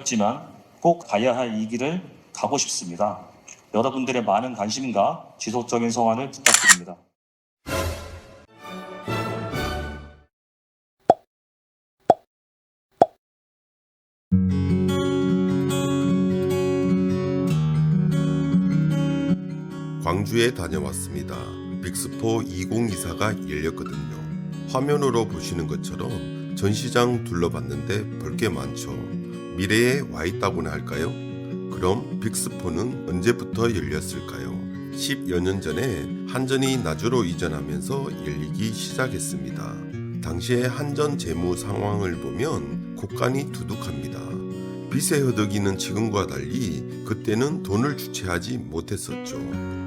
어렵지만 꼭 가야 할 이 길을 가고 싶습니다. 여러분들의 많은 관심과 지속적인 성원을 부탁드립니다. 광주에 다녀왔습니다. 빅스포 2024가 열렸거든요. 화면으로 보시는 것처럼 전시장 둘러봤는데 볼 게 많죠. 미래에 와 있다고나 할까요? 그럼 빅스포는 언제부터 열렸을까요? 10여 년 전에 한전이 나주로 이전하면서 열리기 시작했습니다. 당시의 한전 재무 상황을 보면 곳간이 두둑합니다. 빚에 허덕이는 지금과 달리 그때는 돈을 주체하지 못했었죠.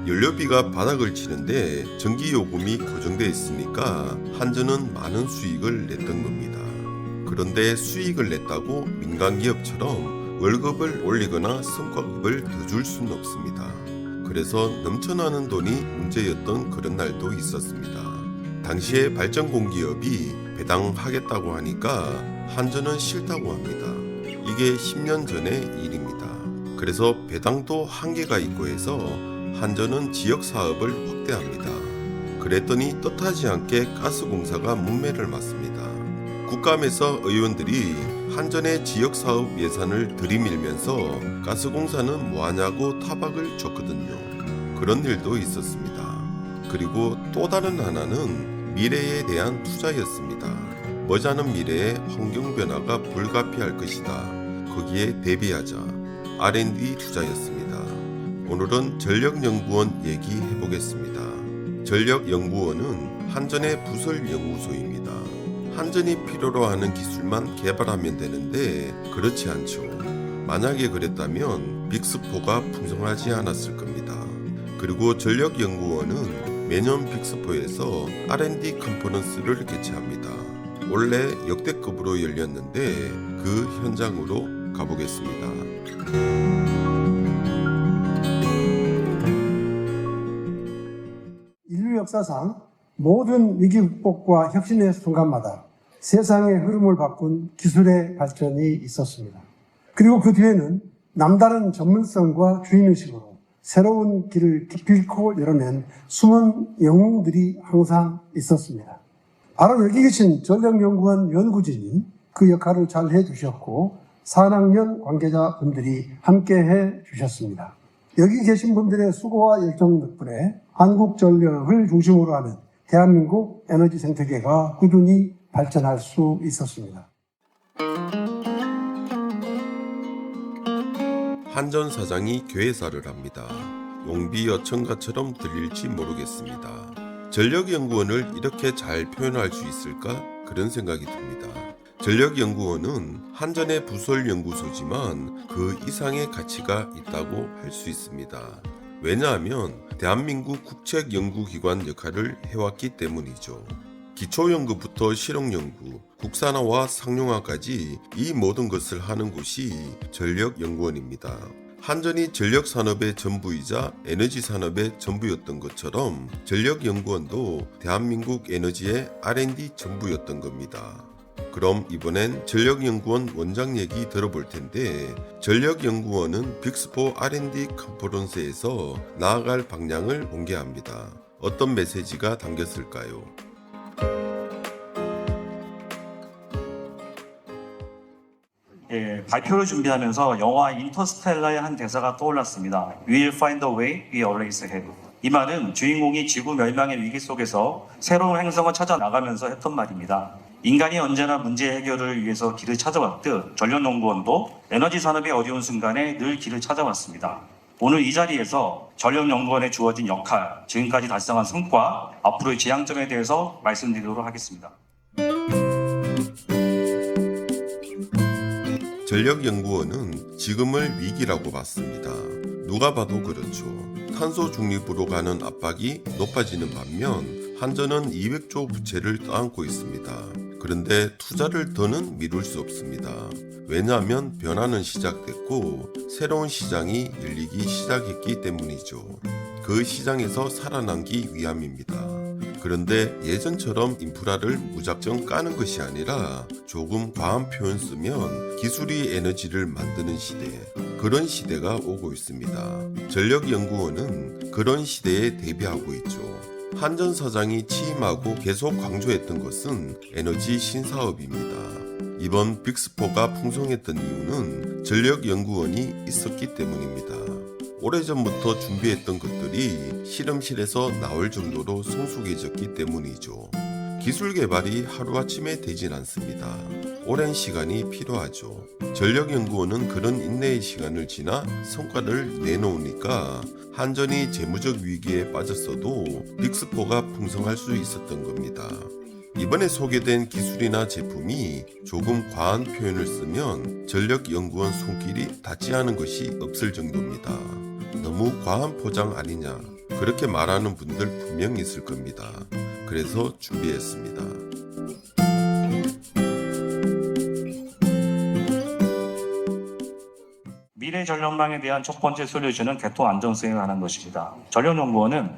연료비가 바닥을 치는데 전기요금이 고정돼 있으니까 한전은 많은 수익을 냈던 겁니다. 그런데 수익을 냈다고 민간기업처럼 월급을 올리거나 성과급을 더 줄 수는 없습니다. 그래서 넘쳐나는 돈이 문제였던 그런 날도 있었습니다. 당시에 발전공기업이 배당하겠다고 하니까 한전은 싫다고 합니다. 이게 10년 전의 일입니다. 그래서 배당도 한계가 있고 해서 한전은 지역사업을 확대합니다. 그랬더니 뜻하지 않게 가스공사가 문매를 맞습니다. 국감에서 의원들이 한전의 지역사업 예산을 들이밀면서 가스공사는 뭐하냐고 타박을 줬거든요. 그런 일도 있었습니다. 그리고 또 다른 하나는 미래에 대한 투자였습니다. 머지않은 미래에 환경변화가 불가피할 것이다. 거기에 대비하자. R&D 투자였습니다. 오늘은 전력연구원 얘기해보겠습니다. 전력연구원은 한전의 부설연구소입니다. 한전이 필요로 하는 기술만 개발하면 되는데 그렇지 않죠. 만약에 그랬다면 빅스포가 풍성하지 않았을 겁니다. 그리고 전력연구원은 매년 빅스포에서 R&D 컨퍼런스를 개최합니다. 원래 역대급으로 열렸는데 그 현장으로 가보겠습니다. 인류 역사상 모든 위기 극복과 혁신의 순간마다 세상의 흐름을 바꾼 기술의 발전이 있었습니다. 그리고 그 뒤에는 남다른 전문성과 주인의식으로 새로운 길을 기필코 열어낸 숨은 영웅들이 항상 있었습니다. 바로 여기 계신 전력연구원 연구진이 그 역할을 잘 해주셨고 산학년 관계자분들이 함께해 주셨습니다. 여기 계신 분들의 수고와 열정 덕분에 한국전력을 중심으로 하는 대한민국 에너지 생태계가 꾸준히 발전할 수 있었습니다. 한전 사장이 괴사를 합니다. 용비어천가처럼 들릴지 모르겠습니다. 전력연구원을 이렇게 잘 표현할 수 있을까? 그런 생각이 듭니다. 전력연구원은 한전의 부설연구소지만 그 이상의 가치가 있다고 할 수 있습니다. 왜냐하면 대한민국 국책연구기관 역할을 해왔기 때문이죠. 기초연구부터 실용연구, 국산화와 상용화까지 이 모든 것을 하는 곳이 전력연구원입니다. 한전이 전력산업의 전부이자 에너지산업의 전부였던 것처럼 전력연구원도 대한민국 에너지의 R&D 전부였던 겁니다. 그럼 이번엔 전력연구원 원장 얘기 들어볼 텐데 전력연구원은 빅스포 R&D 컨퍼런스에서 나아갈 방향을 공개합니다. 어떤 메시지가 담겼을까요? 발표를 준비하면서 영화 인터스텔라의 한 대사가 떠올랐습니다. We'll find a way, we always have. 이 말은 주인공이 지구 멸망의 위기 속에서 새로운 행성을 찾아 나가면서 했던 말입니다. 인간이 언제나 문제 해결을 위해서 길을 찾아왔듯 전력연구원도 에너지 산업의 어려운 순간에 늘 길을 찾아왔습니다. 오늘 이 자리에서 전력연구원에 주어진 역할, 지금까지 달성한 성과, 앞으로의 지향점에 대해서 말씀드리도록 하겠습니다. 전력연구원은 지금을 위기라고 봤습니다. 누가 봐도 그렇죠. 탄소 중립으로 가는 압박이 높아지는 반면 한전은 200조 부채를 떠안고 있습니다. 그런데 투자를 더는 미룰 수 없습니다. 왜냐하면 변화는 시작됐고 새로운 시장이 열리기 시작했기 때문이죠. 그 시장에서 살아남기 위함입니다. 그런데 예전처럼 인프라를 무작정 까는 것이 아니라 조금 과한 표현 쓰면 기술이 에너지를 만드는 시대, 그런 시대가 오고 있습니다. 전력연구원은 그런 시대에 대비하고 있죠. 한전 사장이 취임하고 계속 강조했던 것은 에너지 신사업입니다. 이번 빅4가 풍성했던 이유는 전력연구원이 있었기 때문입니다. 오래전부터 준비했던 것들이 실험실에서 나올 정도로 성숙해졌기 때문이죠. 기술 개발이 하루아침에 되진 않습니다. 오랜 시간이 필요하죠. 전력연구원은 그런 인내의 시간을 지나 성과를 내놓으니까 한전이 재무적 위기에 빠졌어도 빅4가 풍성할 수 있었던 겁니다. 이번에 소개된 기술이나 제품이 조금 과한 표현을 쓰면 전력연구원 손길이 닿지 않은 것이 없을 정도입니다. 너무 과한 포장 아니냐, 그렇게 말하는 분들 분명 있을 겁니다. 그래서 준비했습니다. 미래 전력망에 대한 첫 번째 솔루션은 개통 안정성에 관한 것입니다. 전력연구원은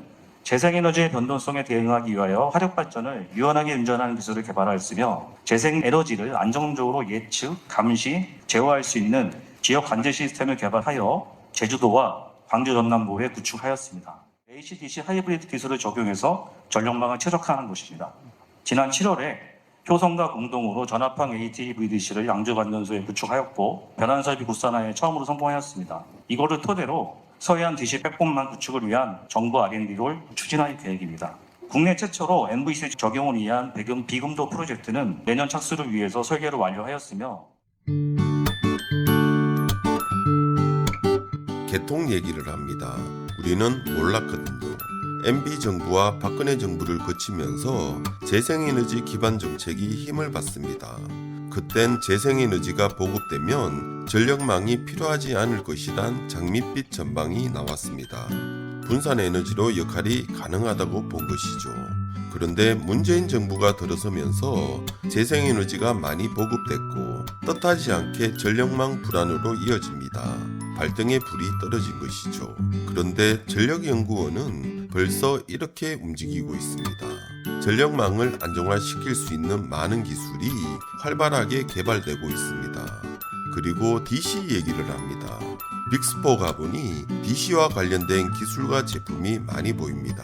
재생에너지의 변동성에 대응하기 위하여 화력 발전을 유연하게 운전하는 기술을 개발하였으며 재생에너지를 안정적으로 예측, 감시, 제어할 수 있는 지역 관제 시스템을 개발하여 제주도와 광주 전남도에 구축하였습니다. HDC 하이브리드 기술을 적용해서 전력망을 최적화하는 것입니다. 지난 7월에 효성과 공동으로 전압형 HVDC를 양주관전소에 구축하였고 변환설비 국산화에 처음으로 성공하였습니다. 이거를 토대로 서해안 DC 백본망 구축을 위한 정부 R&D를 추진할 계획입니다. 국내 최초로 MVC 적용을 위한 비금도 프로젝트는 내년 착수를 위해서 설계를 완료하였으며 개통 얘기를 합니다. 우리는 몰랐거든요. MB 정부와 박근혜 정부를 거치면서 재생에너지 기반 정책이 힘을 받습니다. 그땐 재생에너지가 보급되면 전력망이 필요하지 않을 것이란 장밋빛 전망이 나왔습니다. 분산에너지로 역할이 가능하다고 본 것이죠. 그런데 문재인 정부가 들어서면서 재생에너지가 많이 보급됐고 뜻하지 않게 전력망 불안으로 이어집니다. 발등에 불이 떨어진 것이죠. 그런데 전력연구원은 벌써 이렇게 움직이고 있습니다. 전력망을 안정화시킬 수 있는 많은 기술이 활발하게 개발되고 있습니다. 그리고 DC 얘기를 합니다. 빅4 가보니 DC와 관련된 기술과 제품이 많이 보입니다.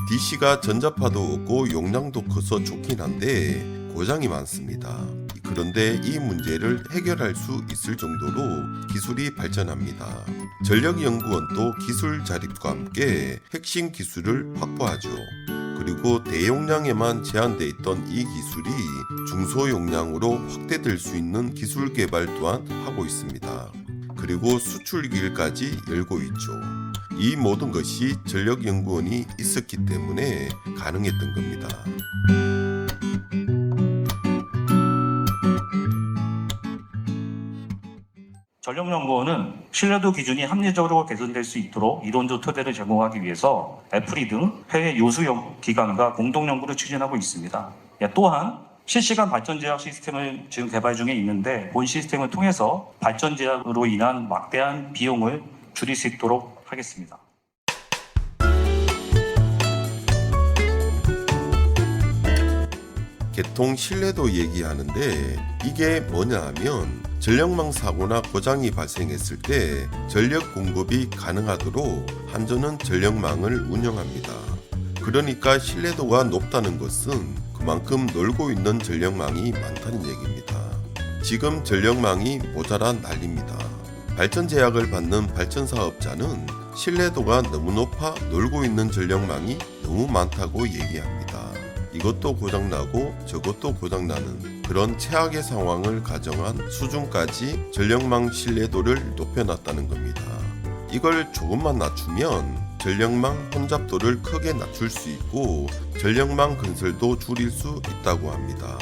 DC가 전자파도 없고 용량도 커서 좋긴 한데 고장이 많습니다. 그런데 이 문제를 해결할 수 있을 정도로 기술이 발전합니다. 전력연구원도 기술 자립과 함께 핵심 기술을 확보하죠. 그리고 대용량에만 제한돼 있던 이 기술이 중소용량으로 확대될 수 있는 기술 개발 또한 하고 있습니다. 그리고 수출 길까지 열고 있죠. 이 모든 것이 전력연구원이 있었기 때문에 가능했던 겁니다. 전력연구원은 신뢰도 기준이 합리적으로 개선될 수 있도록 이론적 토대를 제공하기 위해서 애플이 등 해외 요수 기관과 공동 연구를 추진하고 있습니다. 또한 실시간 발전 제약 시스템을 지금 개발 중에 있는데 본 시스템을 통해서 발전 제약으로 인한 막대한 비용을 줄일 수 있도록 하겠습니다. 개통 신뢰도 얘기하는데 이게 뭐냐 하면 전력망 사고나 고장이 발생했을 때 전력 공급이 가능하도록 한전은 전력망을 운영합니다. 그러니까 신뢰도가 높다는 것은 그만큼 놀고 있는 전력망이 많다는 얘기입니다. 지금 전력망이 모자라 난립니다. 발전 제약을 받는 발전 사업자는 신뢰도가 너무 높아 놀고 있는 전력망이 너무 많다고 얘기합니다. 이것도 고장나고 저것도 고장나는 그런 최악의 상황을 가정한 수준까지 전력망 신뢰도를 높여놨다는 겁니다. 이걸 조금만 낮추면 전력망 혼잡도를 크게 낮출 수 있고 전력망 건설도 줄일 수 있다고 합니다.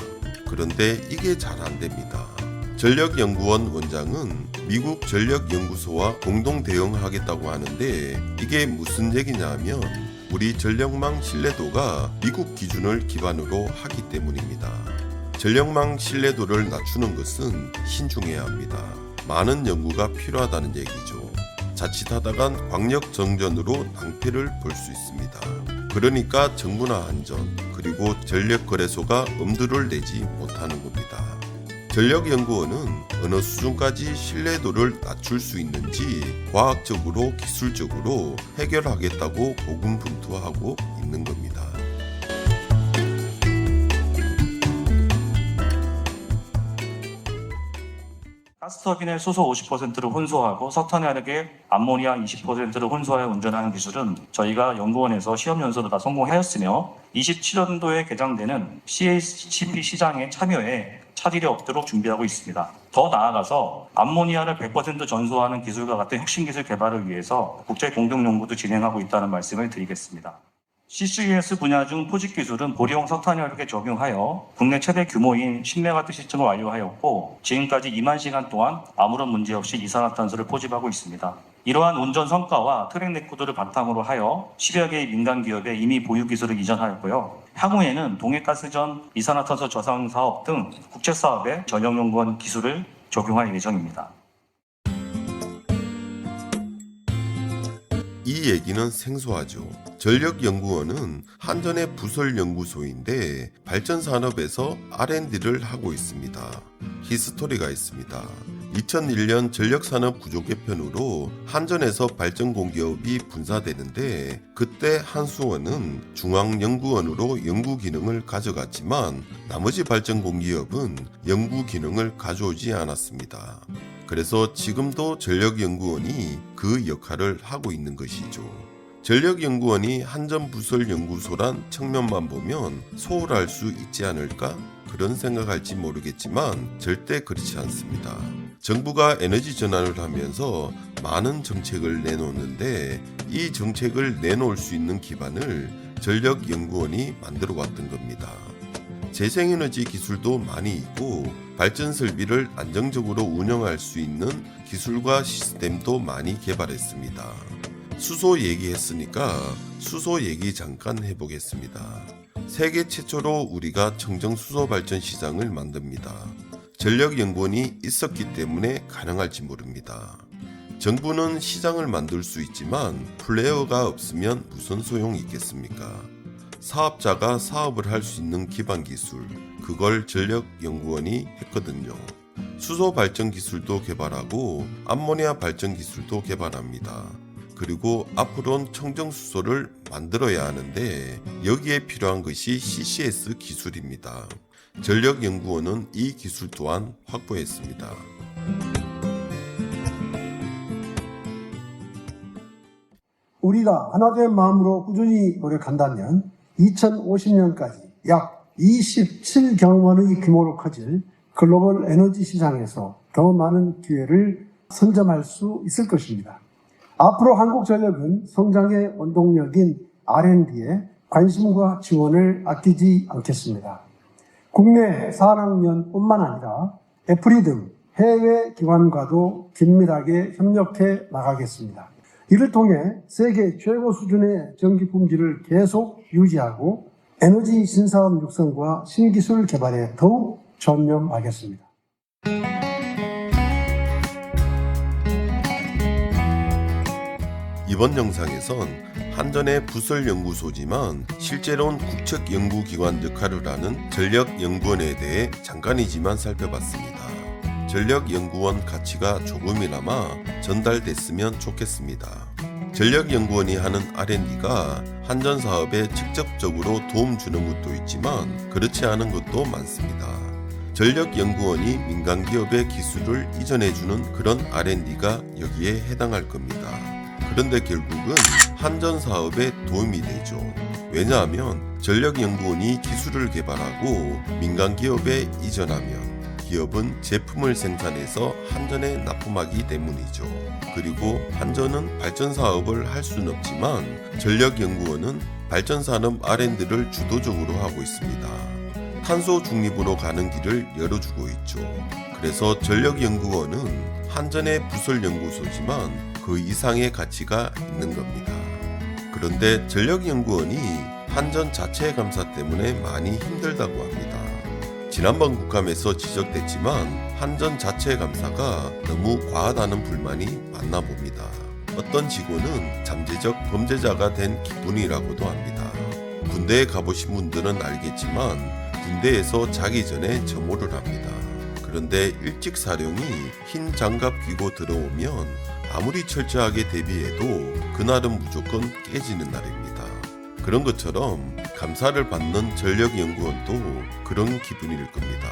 그런데 이게 잘 안 됩니다. 전력연구원 원장은 미국 전력연구소와 공동 대응하겠다고 하는데 이게 무슨 얘기냐면 우리 전력망 신뢰도가 미국 기준을 기반으로 하기 때문입니다. 전력망 신뢰도를 낮추는 것은 신중해야 합니다. 많은 연구가 필요하다는 얘기죠. 자칫하다간 광역 정전으로 낭패를 볼 수 있습니다. 그러니까 정부나 한전 그리고 전력거래소가 엄두를 내지 못하는 겁니다. 전력연구원은 어느 수준까지 신뢰도를 낮출 수 있는지 과학적으로 기술적으로 해결하겠다고 고군분투하고 있는 겁니다. 가스터빈의 수소 50%를 혼소하고 석탄에 하르게 암모니아 20%를 혼소하여 운전하는 기술은 저희가 연구원에서 시험 연수로 다 성공하였으며 27년도에 개장되는 CACP 시장에 참여해 차질이 없도록 준비하고 있습니다. 더 나아가서 암모니아를 100% 전소하는 기술과 같은 혁신 기술 개발을 위해서 국제 공동 연구도 진행하고 있다는 말씀을 드리겠습니다. CCUS 분야 중 포집 기술은 보리용 석탄열에 적용하여 국내 최대 규모인 10메가와트 시스템을 완료하였고 지금까지 2만 시간 동안 아무런 문제 없이 이산화탄소를 포집하고 있습니다. 이러한 운전 성과와 트랙 레코드를 바탕으로 하여 10여 개의 민간 기업에 이미 보유 기술을 이전하였고요. 향후에는 동해가스전, 이산화탄소 저장 사업 등 국제 사업에 전력연구원 기술을 적용할 예정입니다. 이 얘기는 생소하죠. 전력연구원은 한전의 부설연구소인데 발전산업에서 R&D를 하고 있습니다. 히스토리가 있습니다. 2001년 전력산업 구조 개편으로 한전에서 발전공기업이 분사되는데 그때 한수원은 중앙연구원으로 연구 기능을 가져갔지만 나머지 발전공기업은 연구 기능을 가져오지 않았습니다. 그래서 지금도 전력연구원이 그 역할을 하고 있는 것이죠. 전력연구원이 한전부설연구소란 측면만 보면 소홀할 수 있지 않을까? 그런 생각할지 모르겠지만 절대 그렇지 않습니다. 정부가 에너지 전환을 하면서 많은 정책을 내놓는데 이 정책을 내놓을 수 있는 기반을 전력연구원이 만들어 왔던 겁니다. 재생에너지 기술도 많이 있고 발전 설비를 안정적으로 운영할 수 있는 기술과 시스템도 많이 개발했습니다. 수소 얘기했으니까 수소 얘기 잠깐 해보겠습니다. 세계 최초로 우리가 청정수소 발전 시장을 만듭니다. 전력연구원이 있었기 때문에 가능할지 모릅니다. 정부는 시장을 만들 수 있지만 플레이어가 없으면 무슨 소용이 있겠습니까? 사업자가 사업을 할 수 있는 기반 기술, 그걸 전력연구원이 했거든요. 수소 발전 기술도 개발하고 암모니아 발전 기술도 개발합니다. 그리고 앞으로는 청정수소를 만들어야 하는데 여기에 필요한 것이 CCS 기술입니다. 전력연구원은 이 기술 또한 확보했습니다. 우리가 하나된 마음으로 꾸준히 노력한다면 2050년까지 약 27경원의 규모로 커질 글로벌 에너지 시장에서 더 많은 기회를 선점할 수 있을 것입니다. 앞으로 한국전력은 성장의 원동력인 R&D에 관심과 지원을 아끼지 않겠습니다. 국내 산학연뿐만 아니라 애프리 등 해외 기관과도 긴밀하게 협력해 나가겠습니다. 이를 통해 세계 최고 수준의 전기 품질을 계속 유지하고 에너지 신사업 육성과 신기술 개발에 더욱 전념하겠습니다. 이번 영상에선 한전의 부설연구소지만 실제로는 국책연구기관 역할을 하는 전력연구원에 대해 잠깐이지만 살펴봤습니다. 전력연구원 가치가 조금이나마 전달됐으면 좋겠습니다. 전력연구원이 하는 R&D가 한전 사업에 직접적으로 도움 주는 것도 있지만 그렇지 않은 것도 많습니다. 전력연구원이 민간기업의 기술을 이전해주는 그런 R&D가 여기에 해당할 겁니다. 그런데 결국은 한전 사업에 도움이 되죠. 왜냐하면 전력연구원이 기술을 개발하고 민간기업에 이전하면 기업은 제품을 생산해서 한전에 납품하기 때문이죠. 그리고 한전은 발전 사업을 할 수는 없지만 전력연구원은 발전산업 R&D를 주도적으로 하고 있습니다. 탄소 중립으로 가는 길을 열어주고 있죠. 그래서 전력연구원은 한전의 부설연구소지만 그 이상의 가치가 있는 겁니다. 그런데 전력연구원이 한전 자체 감사 때문에 많이 힘들다고 합니다. 지난번 국감에서 지적됐지만 한전 자체 감사가 너무 과하다는 불만이 많나 봅니다. 어떤 직원은 잠재적 범죄자가 된 기분이라고도 합니다. 군대에 가보신 분들은 알겠지만 군대에서 자기 전에 점호를 합니다. 그런데 일찍 사령이 흰 장갑 끼고 들어오면 아무리 철저하게 대비해도 그날은 무조건 깨지는 날입니다. 그런 것처럼 감사를 받는 전력연구원도 그런 기분일 겁니다.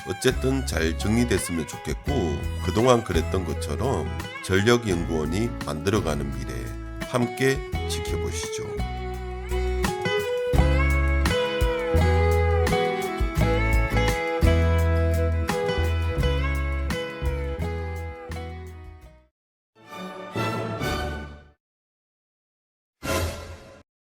어쨌든 잘 정리됐으면 좋겠고, 그동안 그랬던 것처럼 전력연구원이 만들어가는 미래 함께 지켜보시죠.